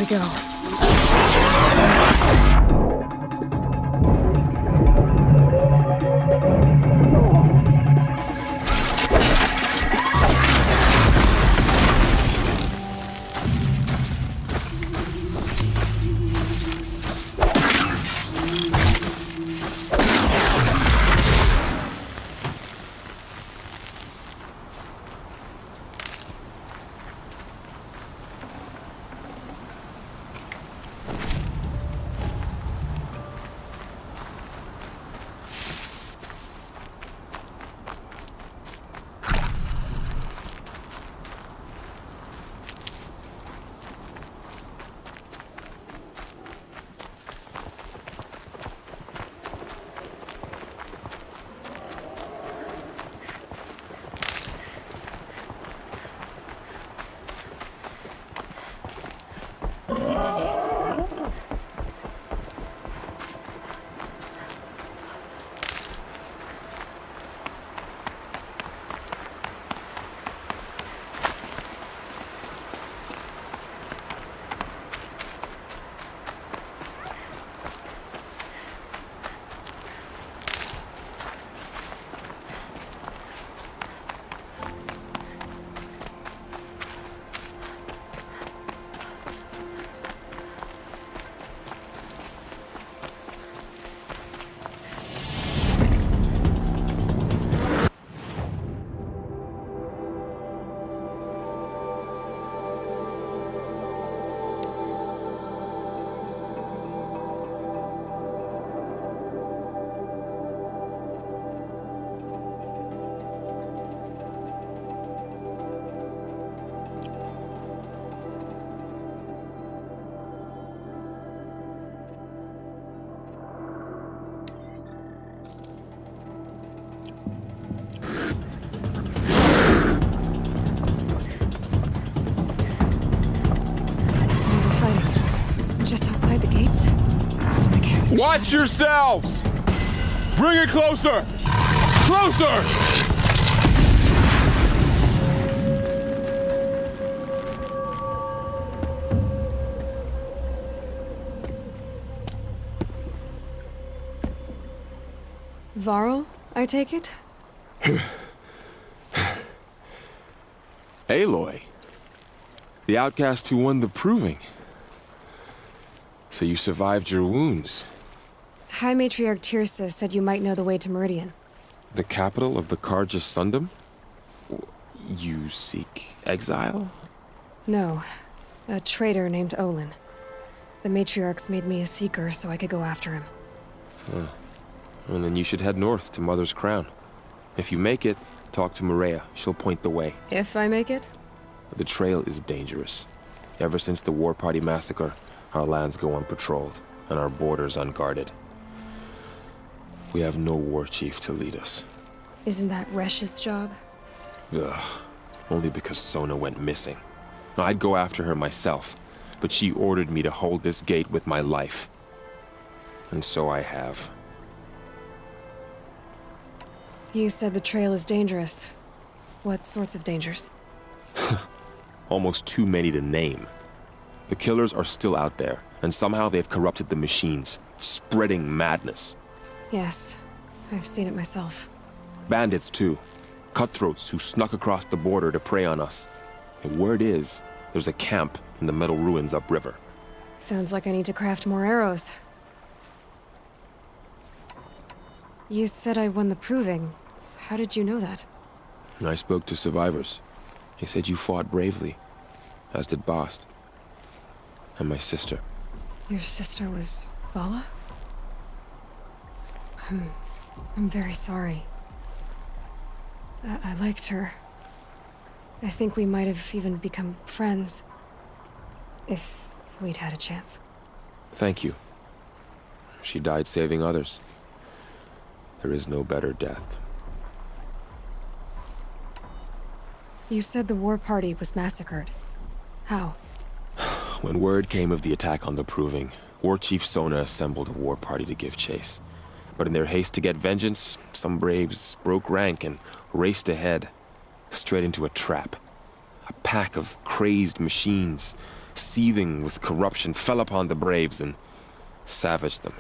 we go. Watch yourselves! Bring it closer! Closer! Varl, I take it? Aloy. The outcast who won the proving. So you survived your wounds. High Matriarch Tirsa said you might know the way to Meridian. The capital of the Karja Sundom? You seek exile? No. A traitor named Olin. The Matriarchs made me a seeker so I could go after him. Huh. Well, then you should head north to Mother's Crown. If you make it, talk to Maria. She'll point the way. If I make it? The trail is dangerous. Ever since the War Party massacre, our lands go unpatrolled, and our borders unguarded. We have no war chief to lead us. Isn't that Resh's job? Ugh. Only because Sona went missing. I'd go after her myself, but she ordered me to hold this gate with my life. And so I have. You said the trail is dangerous. What sorts of dangers? Almost too many to name. The killers are still out there, and somehow they've corrupted the machines, spreading madness. Yes, I've seen it myself. Bandits, too. Cutthroats who snuck across the border to prey on us. And word is, there's a camp in the metal ruins upriver. Sounds like I need to craft more arrows. You said I won the proving. How did you know that? I spoke to survivors. They said you fought bravely, as did Bast. And my sister. Your sister was Vala? I'm very sorry. I liked her. I think we might have even become friends. If we'd had a chance. Thank you. She died saving others. There is no better death. You said the war party was massacred. How? When word came of the attack on the Proving, War Chief Sona assembled a war party to give chase. But in their haste to get vengeance, some braves broke rank and raced ahead, straight into a trap. A pack of crazed machines, seething with corruption, fell upon the Braves and savaged them.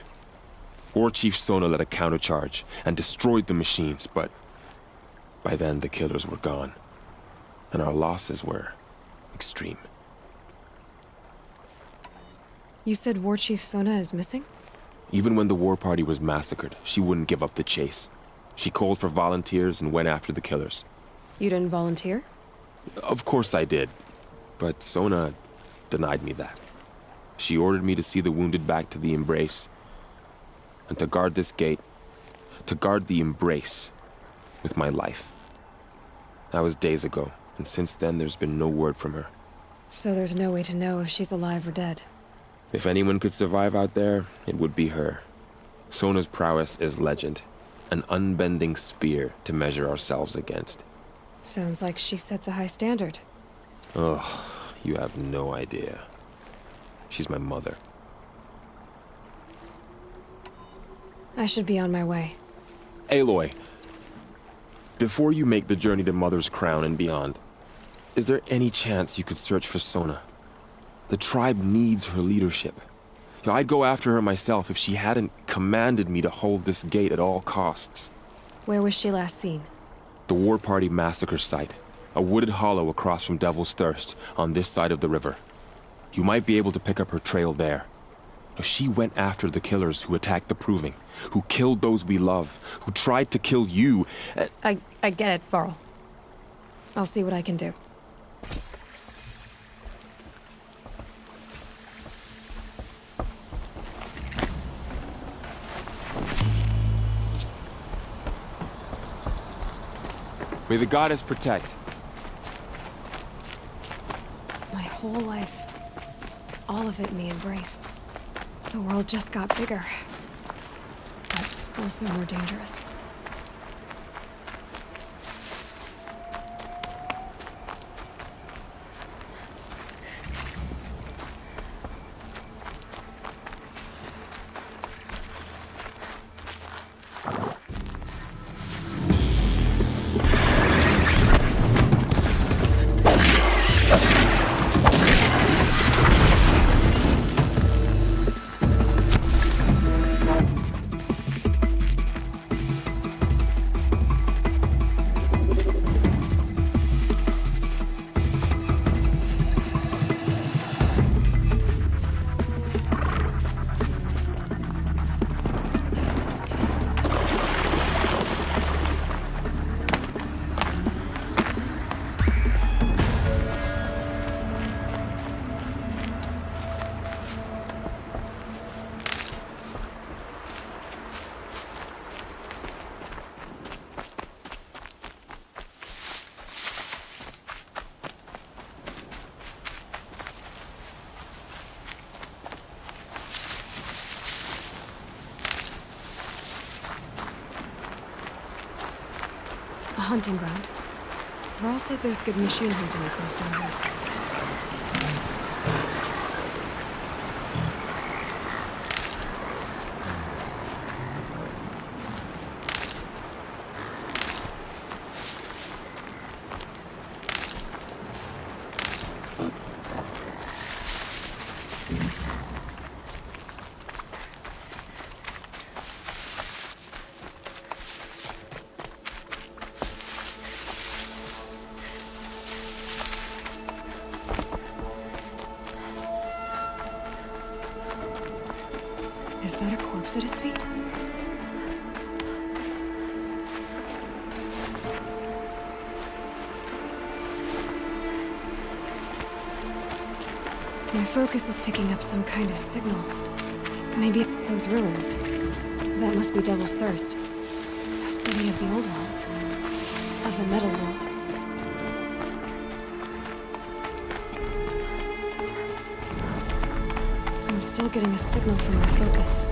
War Chief Sona led a countercharge and destroyed the machines, but by then the killers were gone, and our losses were extreme. You said War Chief Sona is missing? Even when the war party was massacred, she wouldn't give up the chase. She called for volunteers and went after the killers. You didn't volunteer? Of course I did, but Sona denied me that. She ordered me to see the wounded back to the Embrace, and to guard this gate, to guard the Embrace with my life. That was days ago, and since then there's been no word from her. So there's no way to know if she's alive or dead. If anyone could survive out there, it would be her. Sona's prowess is legend, an unbending spear to measure ourselves against. Sounds like she sets a high standard. Oh, you have no idea. She's my mother. I should be on my way. Aloy, before you make the journey to Mother's Crown and beyond, is there any chance you could search for Sona? The tribe needs her leadership. I'd go after her myself if she hadn't commanded me to hold this gate at all costs. Where was she last seen? The War Party massacre site. A wooded hollow across from Devil's Thirst, on this side of the river. You might be able to pick up her trail there. She went after the killers who attacked the Proving, who killed those we love, who tried to kill you. I get it, Varl. I'll see what I can do. May the goddess protect. My whole life. All of it in the Embrace. The world just got bigger. But also more dangerous. A hunting ground. Varl said there's good machine hunting across the river. Is that a corpse at his feet? My focus is picking up some kind of signal. Maybe those ruins. That must be Devil's Thirst. A city of the old worlds. Of the metal world. I'm still getting a signal from my focus.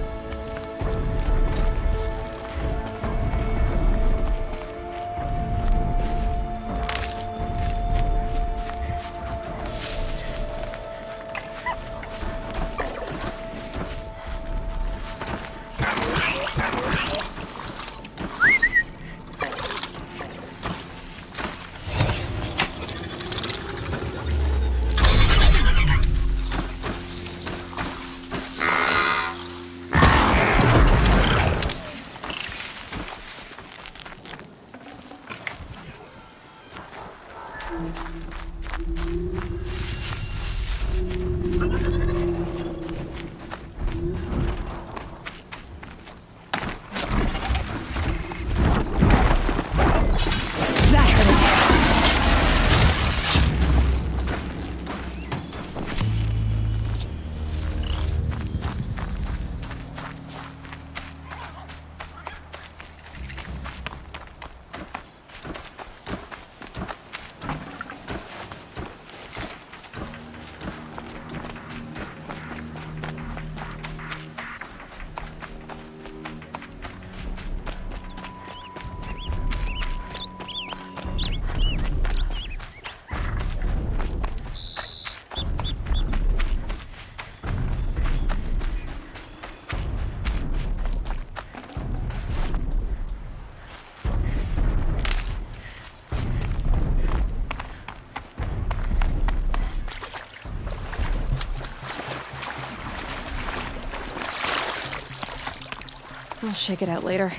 I'll shake it out later.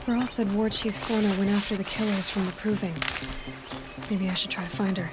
Rawl said War Chief Sona went after the killers from the Proving. Maybe I should try to find her.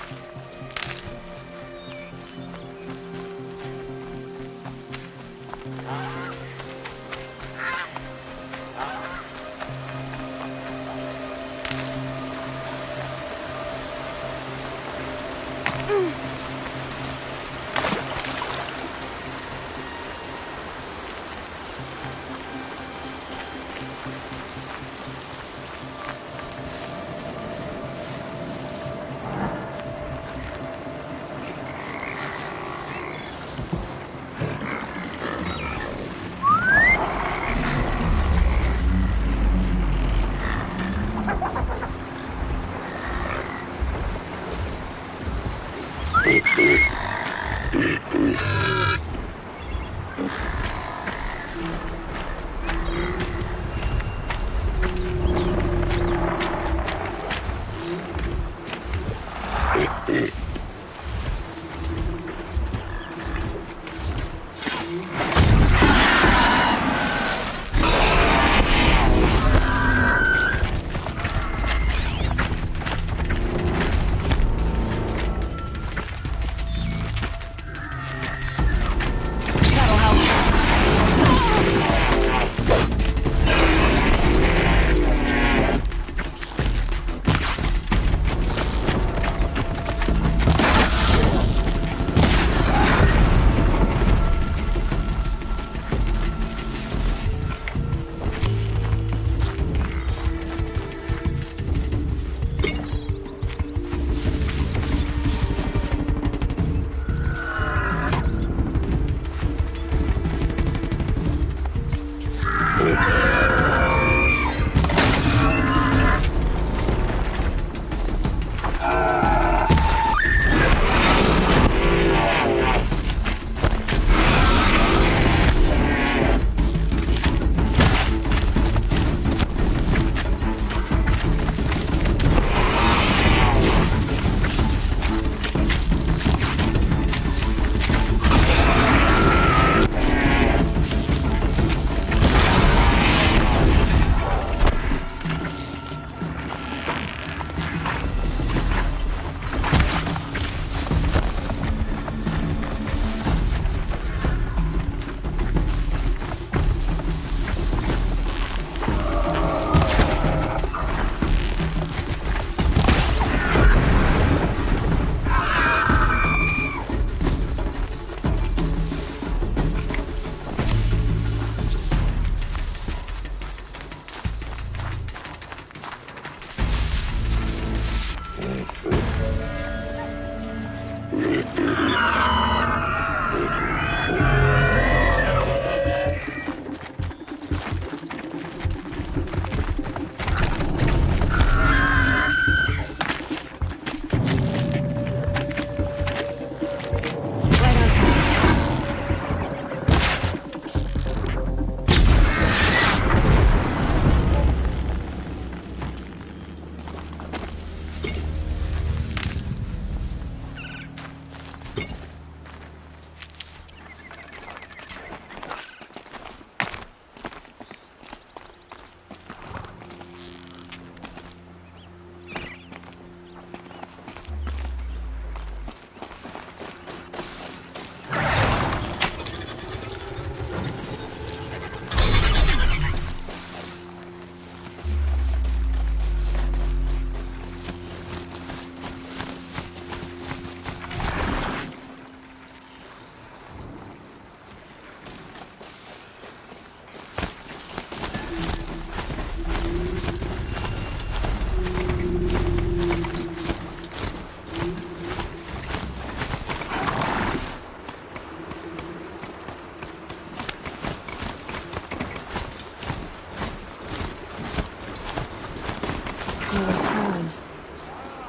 Mother's Crown.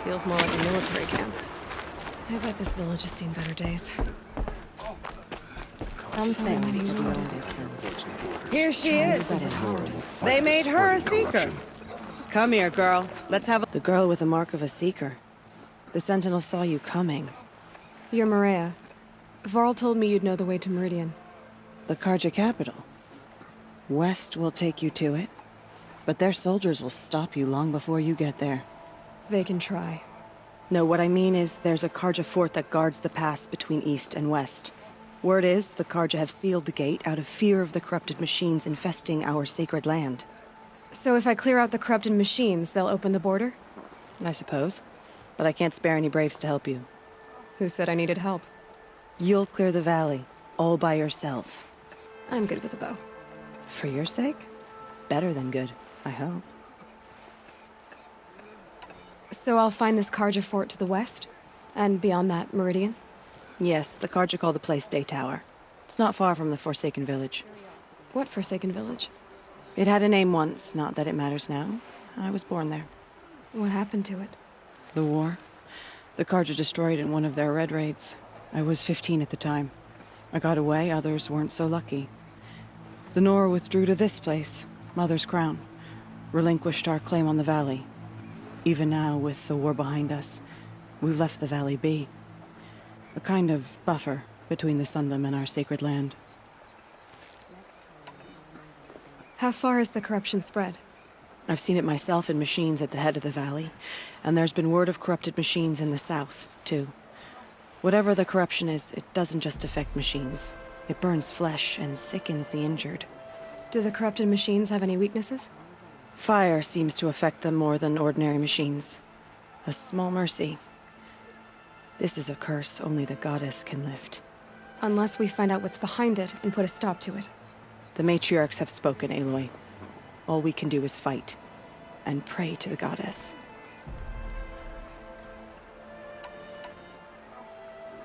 Feels more like a military camp. I bet this village has seen better days. Some things to be wounded. Here she is. They made her a seeker. Come here, girl. Let's have The girl with the mark of a seeker. The Sentinel saw you coming. You're Maria. Varl told me you'd know the way to Meridian. The Karja capital. West will take you to it, but their soldiers will stop you long before you get there. They can try. No, what I mean is there's a Karja fort that guards the pass between east and west. Word is the Karja have sealed the gate out of fear of the corrupted machines infesting our sacred land. So if I clear out the corrupted machines, they'll open the border? I suppose. But I can't spare any braves to help you. Who said I needed help? You'll clear the valley, all by yourself. I'm good with a bow. For your sake? Better than good, I hope. So I'll find this Karja fort to the west? And beyond that, Meridian? Yes, the Karja call the place Day Tower. It's not far from the Forsaken Village. What Forsaken Village? It had a name once, not that it matters now. I was born there. What happened to it? The war. The Karja destroyed in one of their red raids. I was 15 at the time. I got away, others weren't so lucky. The Nora withdrew to this place, Mother's Crown. Relinquished our claim on the valley. Even now, with the war behind us, we've left the valley be. A kind of buffer between the Sundom and our sacred land. How far has the corruption spread? I've seen it myself in machines at the head of the valley, and there's been word of corrupted machines in the south, too. Whatever the corruption is, it doesn't just affect machines. It burns flesh and sickens the injured. Do the corrupted machines have any weaknesses? Fire seems to affect them more than ordinary machines. A small mercy. This is a curse only the goddess can lift. Unless we find out what's behind it and put a stop to it. The matriarchs have spoken, Aloy. All we can do is fight, and pray to the goddess.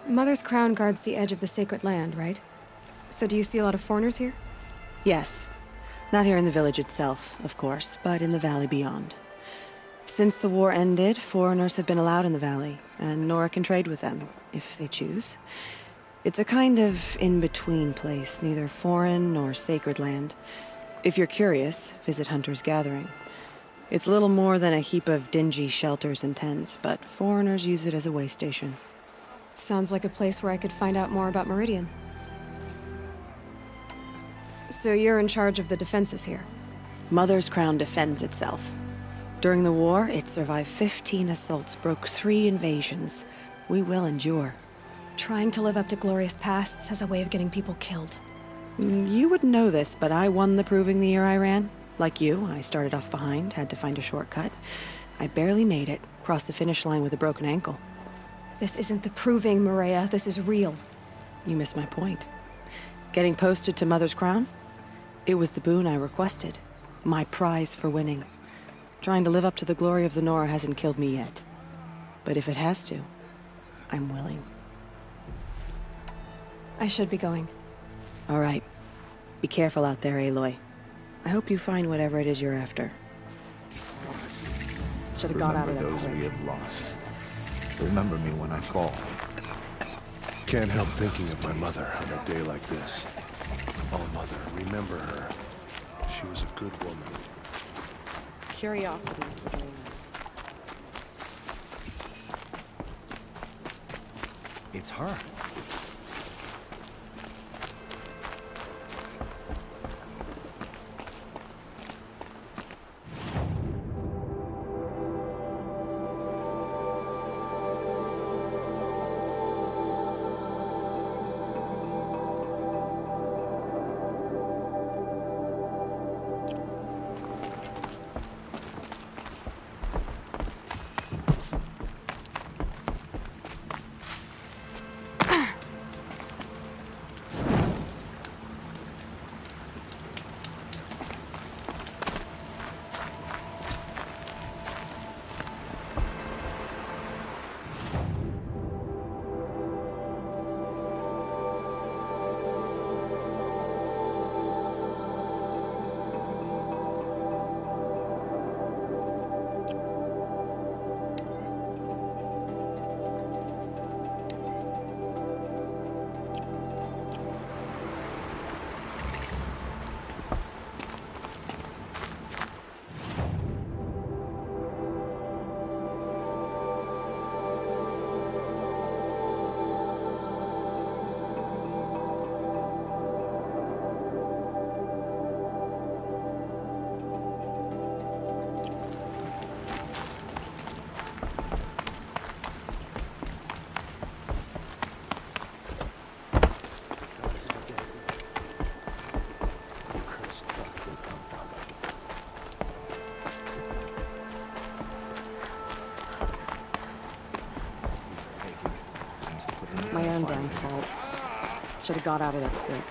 Mother's Crown guards the edge of the sacred land, right? So do you see a lot of foreigners here? Yes. Not here in the village itself, of course, but in the valley beyond. Since the war ended, foreigners have been allowed in the valley, and Nora can trade with them, if they choose. It's a kind of in-between place, neither foreign nor sacred land. If you're curious, visit Hunter's Gathering. It's little more than a heap of dingy shelters and tents, but foreigners use it as a way station. Sounds like a place where I could find out more about Meridian. So you're in charge of the defenses here? Mother's Crown defends itself. During the war, it survived 15 assaults, broke 3 invasions. We will endure. Trying to live up to glorious pasts has a way of getting people killed. You wouldn't know this, but I won the proving the year I ran. Like you, I started off behind, had to find a shortcut. I barely made it, crossed the finish line with a broken ankle. This isn't the proving, Maria. This is real. You missed my point. Getting posted to Mother's Crown? It was the boon I requested. My prize for winning. Trying to live up to the glory of the Nora hasn't killed me yet. But if it has to, I'm willing. I should be going. All right. Be careful out there, Aloy. I hope you find whatever it is you're after. Should have got out of there Remember those we quick. have lost. Remember me when I fall. Can't help thinking of my mother on a day like this. Oh, Mother, remember her. She was a good woman. Curiosity is the dreams. It's her. damn fault. Should have got out of there quick.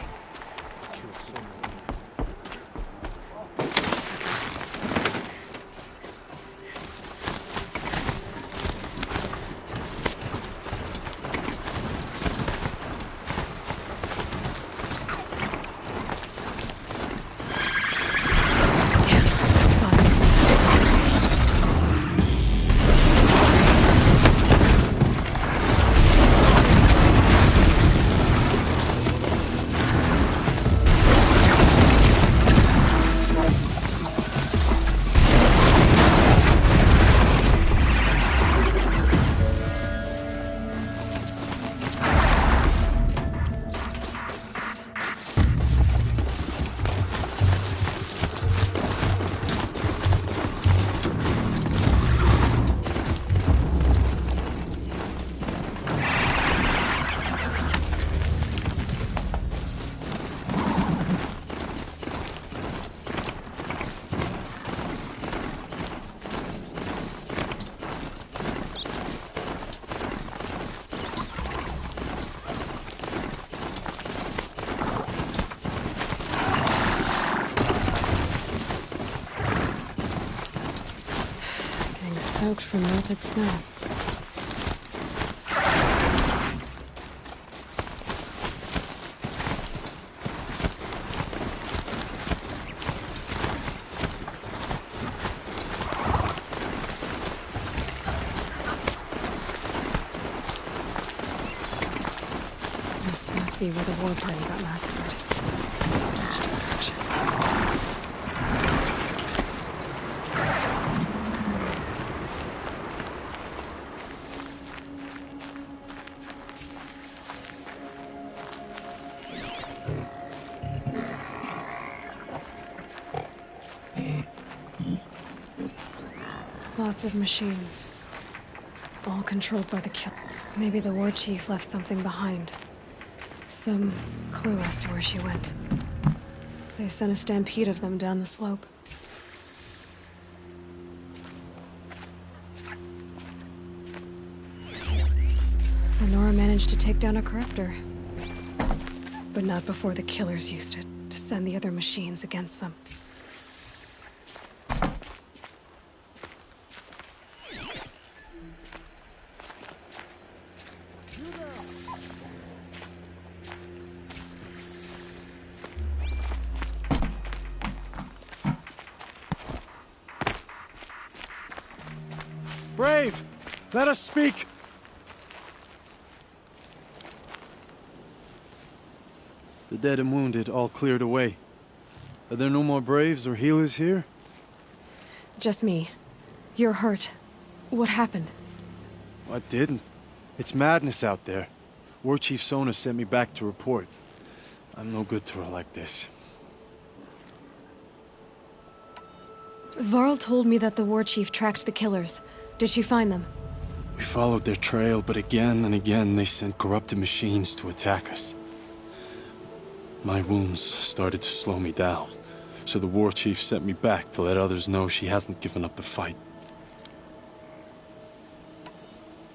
Soaked from melted snow. This must be where the war party got massacred. Such destruction. Lots of machines. All controlled by the killer. Maybe the war chief left something behind. Some clue as to where she went. They sent a stampede of them down the slope. Nora managed to take down a corruptor. But not before the killers used it to send the other machines against them. Brave! Let us speak! The dead and wounded all cleared away. Are there no more Braves or healers here? Just me. You're hurt. What happened? I didn't. It's madness out there. War Chief Sona sent me back to report. I'm no good to her like this. Varl told me that the war chief tracked the killers. Did she find them? We followed their trail, but again and again they sent corrupted machines to attack us. My wounds started to slow me down, so the war chief sent me back to let others know she hasn't given up the fight.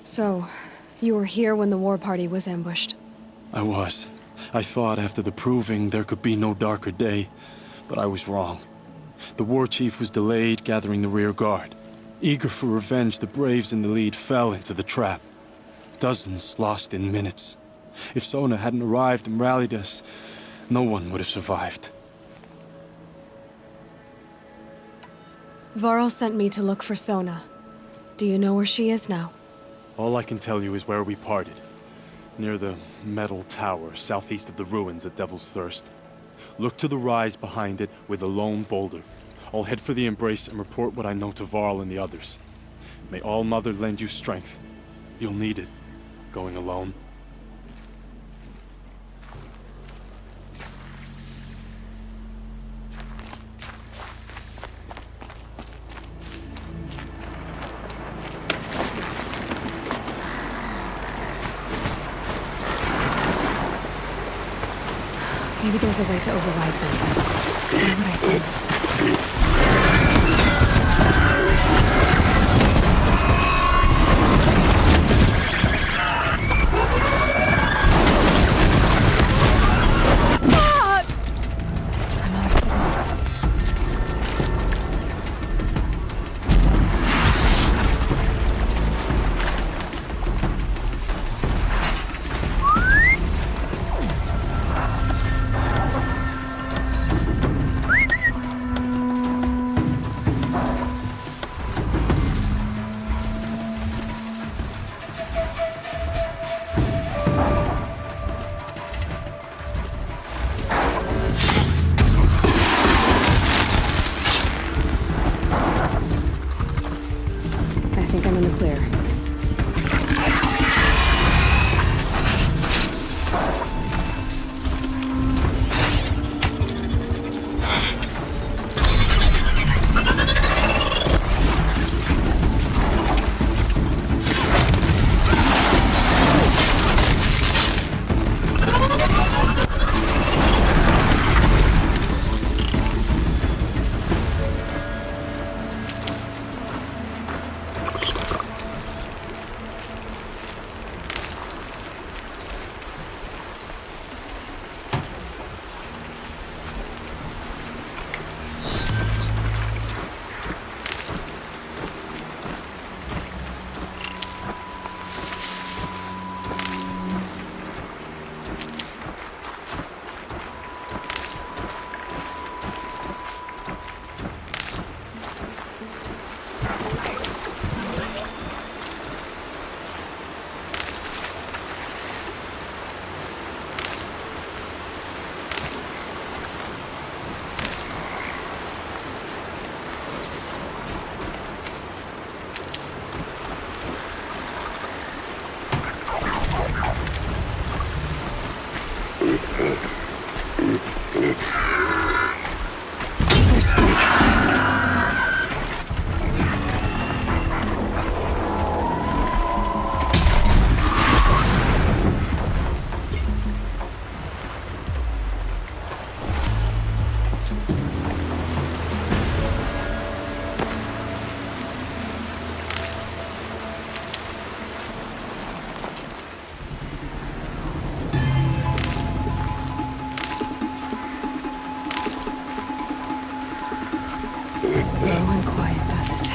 So, you were here when the war party was ambushed? I was. I thought after the proving there could be no darker day, but I was wrong. The war chief was delayed gathering the rear guard. Eager for revenge, the Braves in the lead fell into the trap. Dozens lost in minutes. If Sona hadn't arrived and rallied us, no one would have survived. Varl sent me to look for Sona. Do you know where she is now? All I can tell you is where we parted. Near the metal tower, southeast of the ruins at Devil's Thirst. Look to the rise behind it with a lone boulder. I'll head for the Embrace and report what I know to Varl and the others. May All Mother lend you strength. You'll need it, going alone. Maybe there's a way to override them. Where would I find it? in the clear. Low and quiet does it.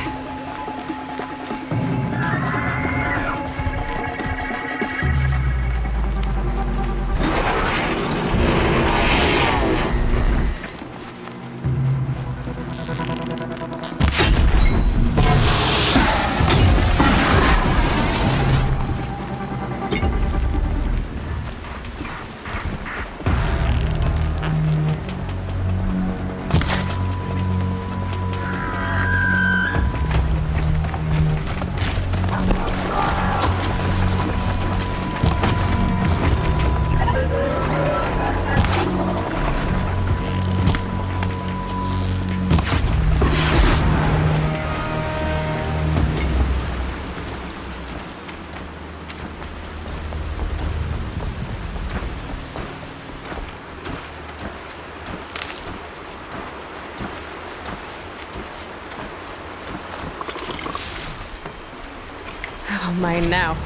Oh, mine now.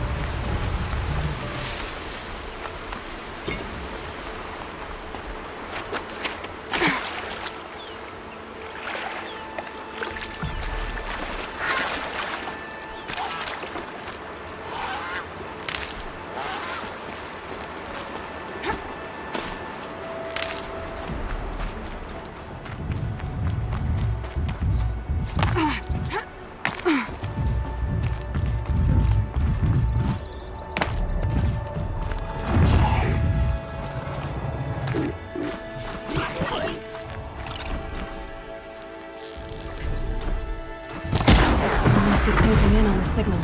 Must be closing in on the signal.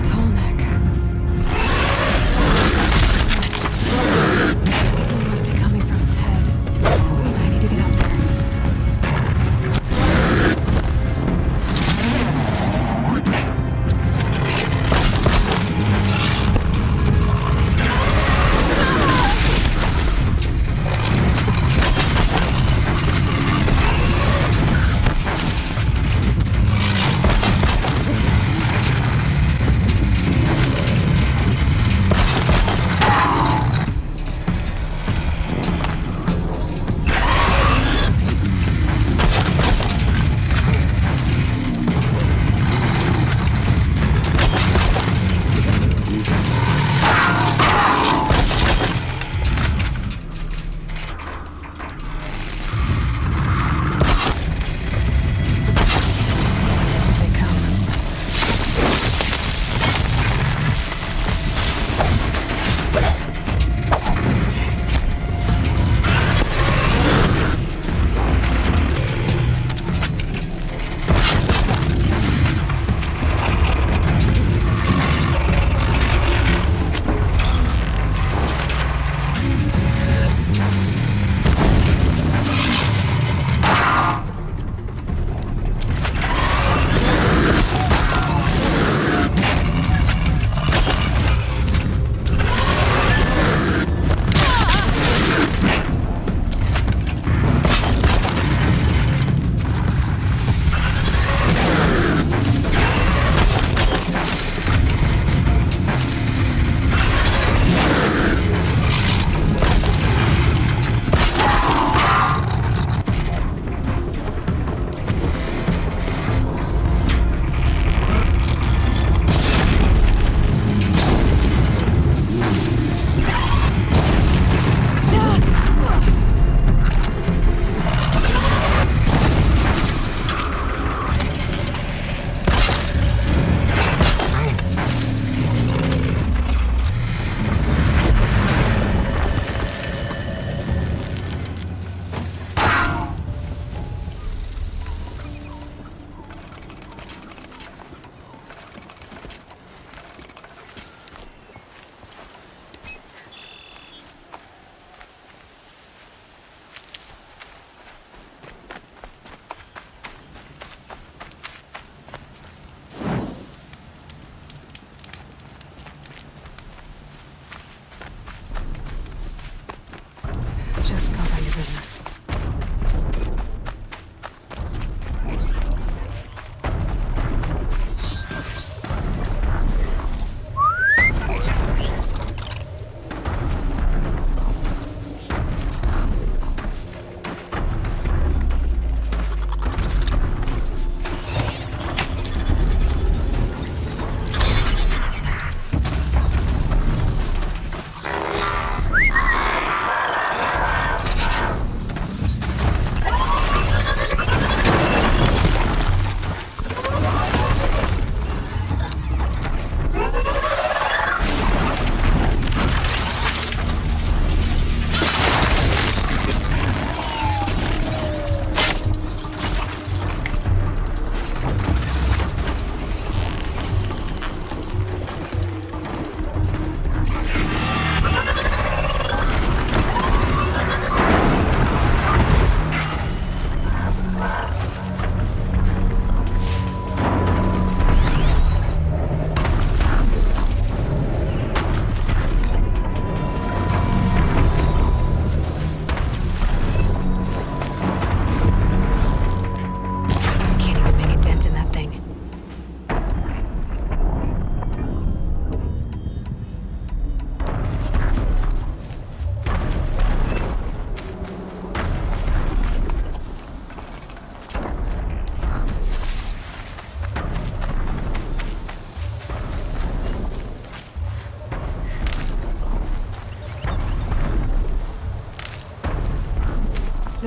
Tall neck. Signal must be coming from its head. I need to get up there.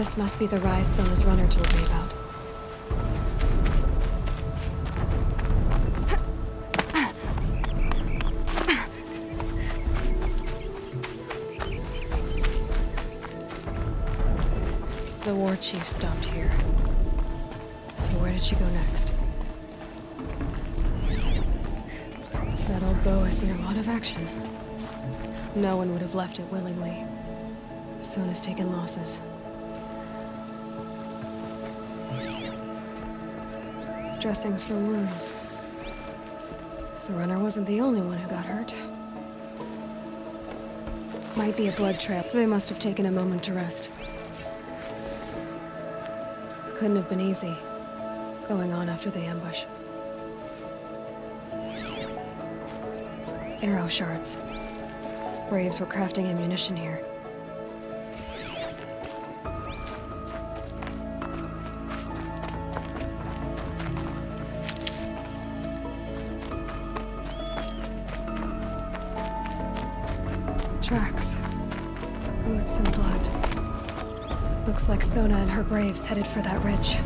This must be the rise Sona's runner told me about. The war chief stopped here. So where did she go next? That old bow has seen a lot of action. No one would have left it willingly. Sona's taken losses. Dressings for wounds. The runner wasn't the only one who got hurt. Might be a blood trail. They must have taken a moment to rest. Couldn't have been easy, going on after the ambush. Arrow shards. Braves were crafting ammunition here. Tracks. Boots and blood. Looks like Sona and her braves headed for that ridge.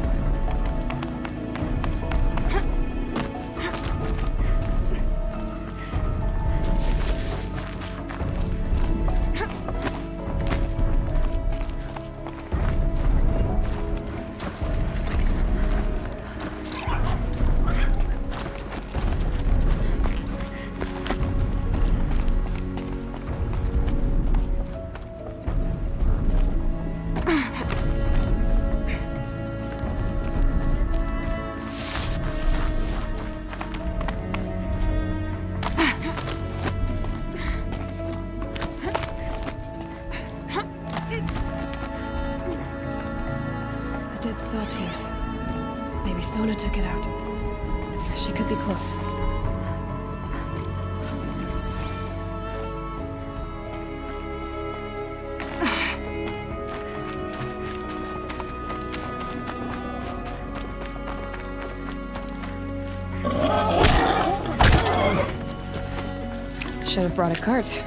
A dead sawtooth. Maybe Sona took it out. She could be close. Should have brought a cart.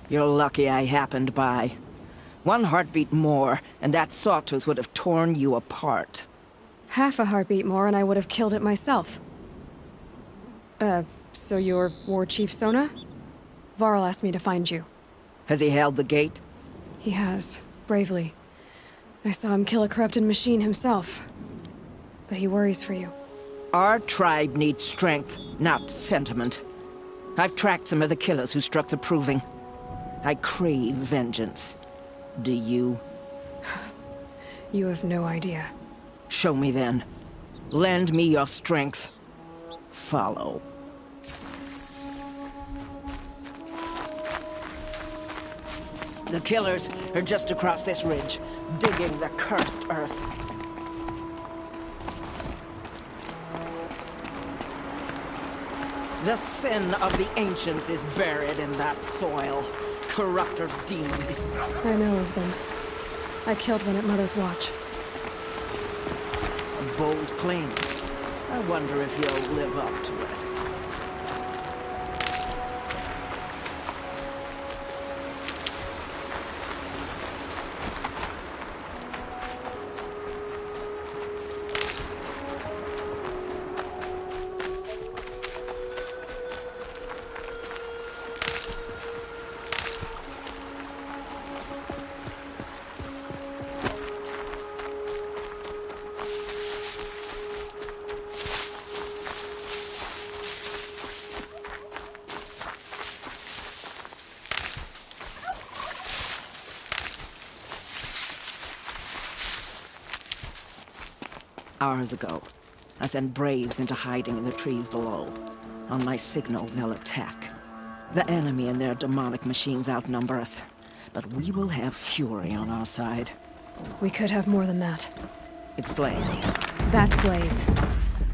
You're lucky I happened by. One heartbeat more, and that sawtooth would have torn you apart. Half a heartbeat more and I would have killed it myself. So you're War Chief Sona? Varl asked me to find you. Has he held the gate? He has, bravely. I saw him kill a corrupted machine himself. But he worries for you. Our tribe needs strength, not sentiment. I've tracked some of the killers who struck the Proving. I crave vengeance. Do you? You have no idea. Show me then. Lend me your strength. Follow. The killers are just across this ridge, digging the cursed earth. The sin of the ancients is buried in that soil. Corrupter demons. I know of them. I killed one at Mother's Watch. A bold claim. I wonder if you'll live up to it. Hours ago, I sent Braves into hiding in the trees below. On my signal, they'll attack. The enemy and their demonic machines outnumber us, but we will have fury on our side. We could have more than that. Explain. That's Blaze.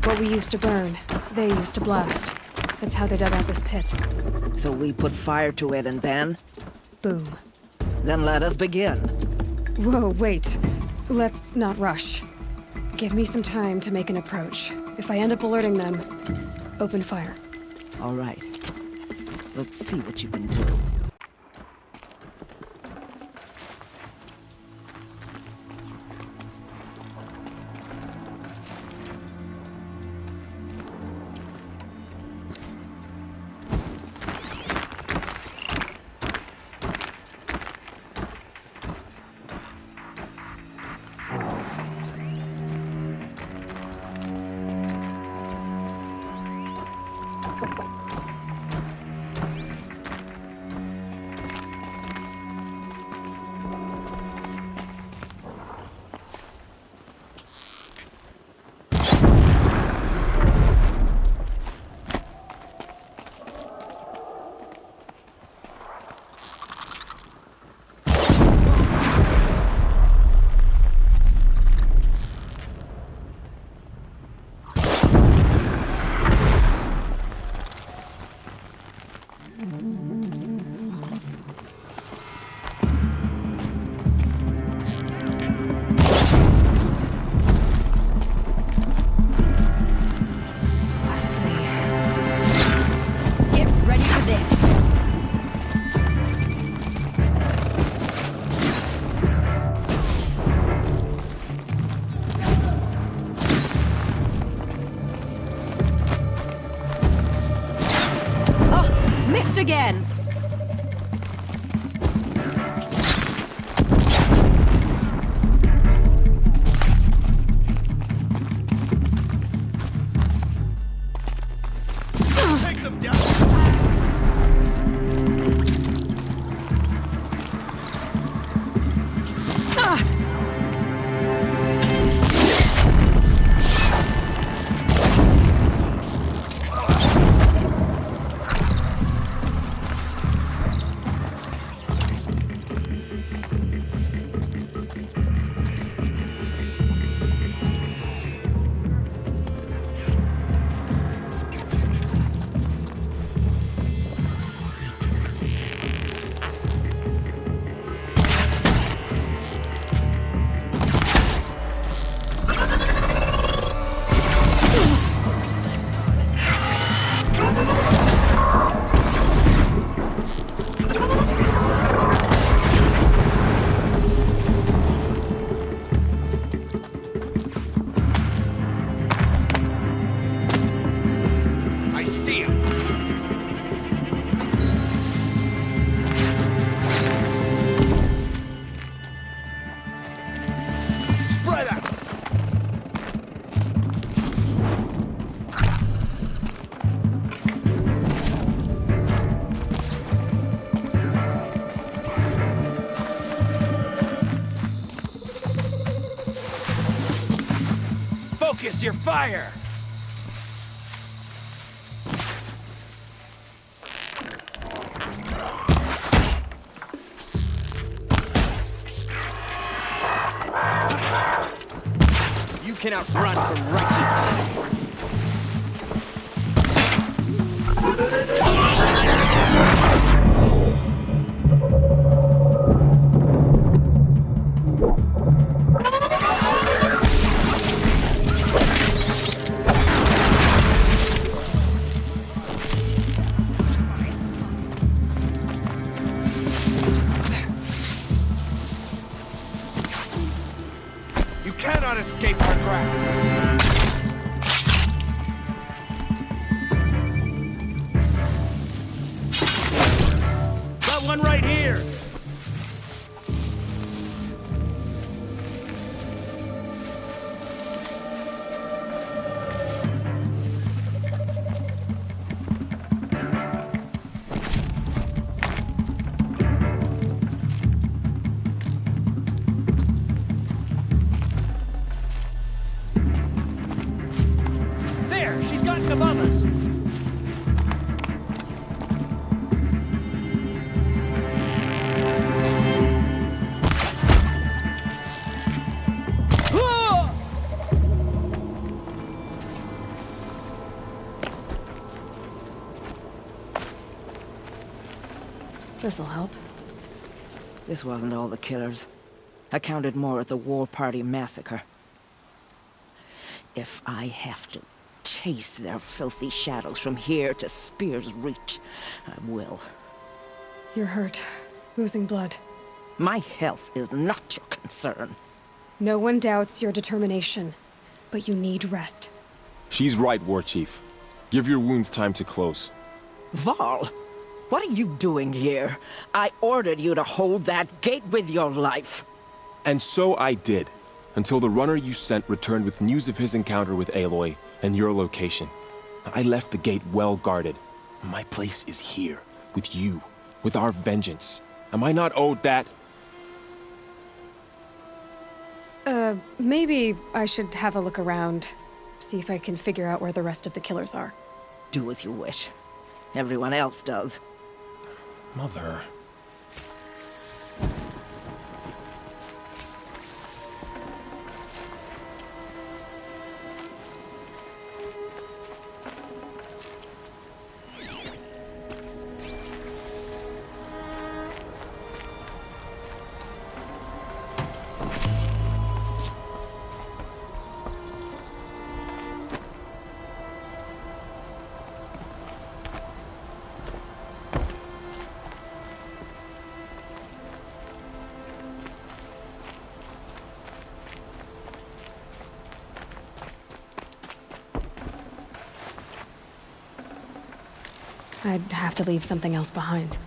What we used to burn, they used to blast. That's how they dug out this pit. So we put fire to it and then? Boom. Then let us begin. Whoa, wait. Let's not rush. Give me some time to make an approach. If I end up alerting them, open fire. All right. Let's see what you can do. Again. Take them down! Focus your fire! You cannot run from righteousness. You cannot escape our grasp. Got one right here. This'll help. This wasn't all the killers. I counted more at the War Party massacre. If I have to chase their filthy shadows from here to Spear's Reach, I will. You're hurt. Losing blood. My health is not your concern. No one doubts your determination, but you need rest. She's right, War Chief. Give your wounds time to close. Varl, what are you doing here? I ordered you to hold that gate with your life. And so I did, until the runner you sent returned with news of his encounter with Aloy and your location. I left the gate well guarded. My place is here, with you, with our vengeance. Am I not owed that? Maybe I should have a look around. See if I can figure out where the rest of the killers are. Do as you wish. Everyone else does. Mother... I'd have to leave something else behind.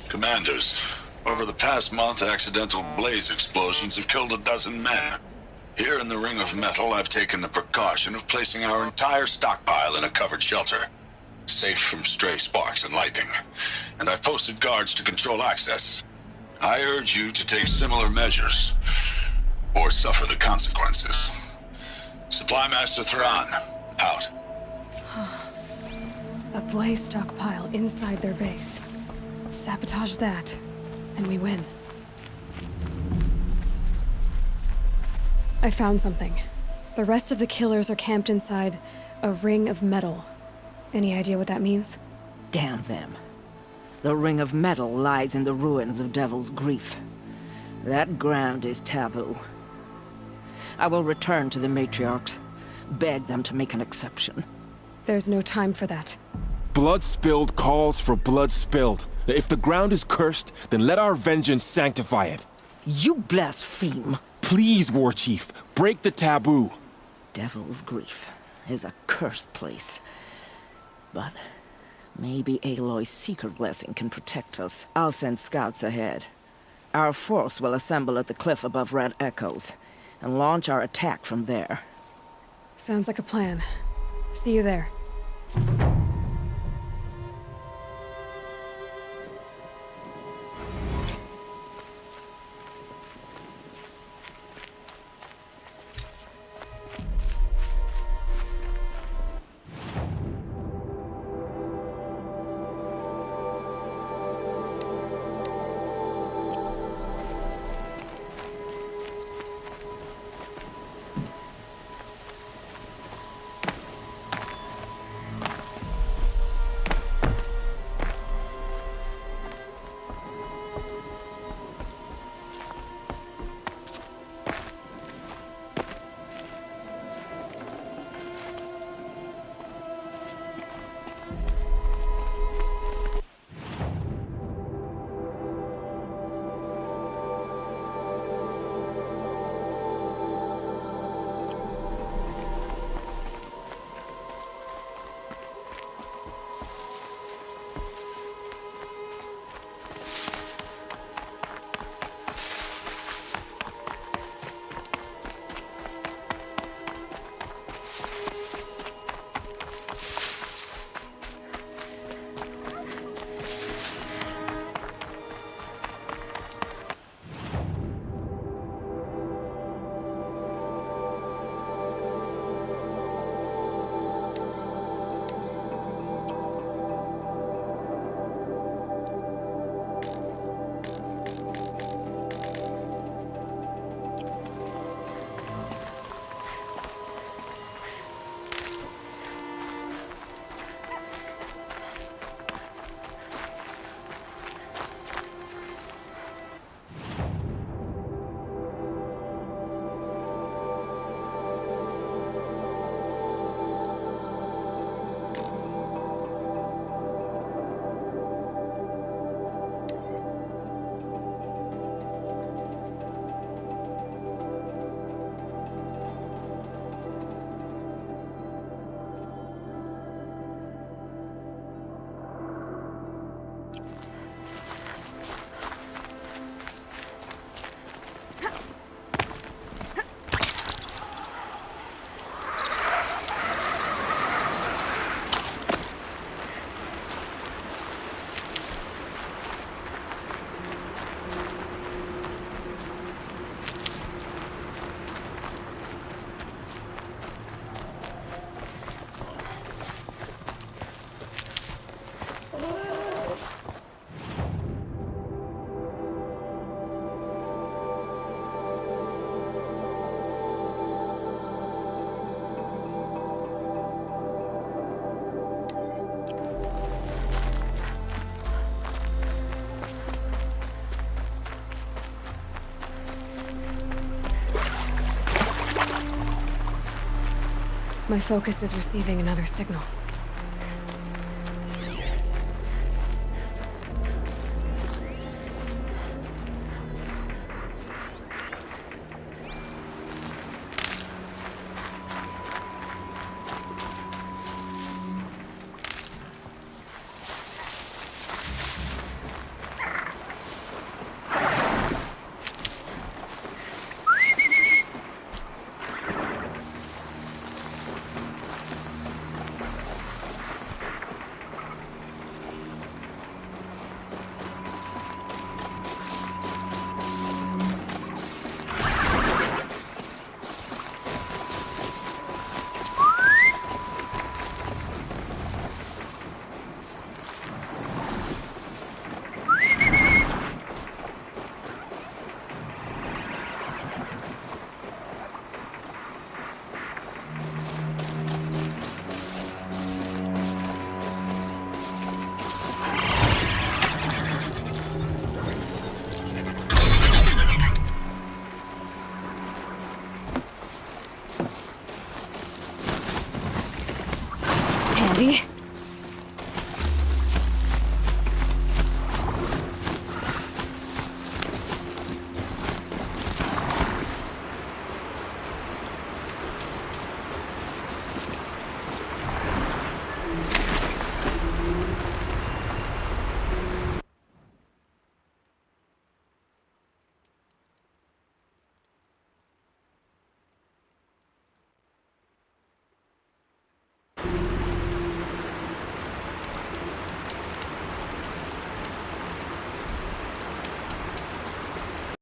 Commanders, over the past month, accidental blaze explosions have killed 12 men. Here in the Ring of Metal, I've taken the precaution of placing our entire stockpile in a covered shelter, safe from stray sparks and lightning. And I've posted guards to control access. I urge you to take similar measures, or suffer the consequences. Supply Master Thran, out. A blaze stockpile inside their base. Sabotage that, and we win. I found something. The rest of the killers are camped inside a ring of metal. Any idea what that means? Damn them. The Ring of Metal lies in the ruins of Devil's Grief. That ground is taboo. I will return to the matriarchs, beg them to make an exception. There's no time for that. Blood spilled calls for blood spilled. If the ground is cursed, then let our vengeance sanctify it. You blaspheme. Please, War Chief, break the taboo. Devil's Grief is a cursed place. But maybe Aloy's secret blessing can protect us. I'll send scouts ahead. Our force will assemble at the cliff above Red Echoes, and launch our attack from there. Sounds like a plan. See you there. My focus is receiving another signal. Handy.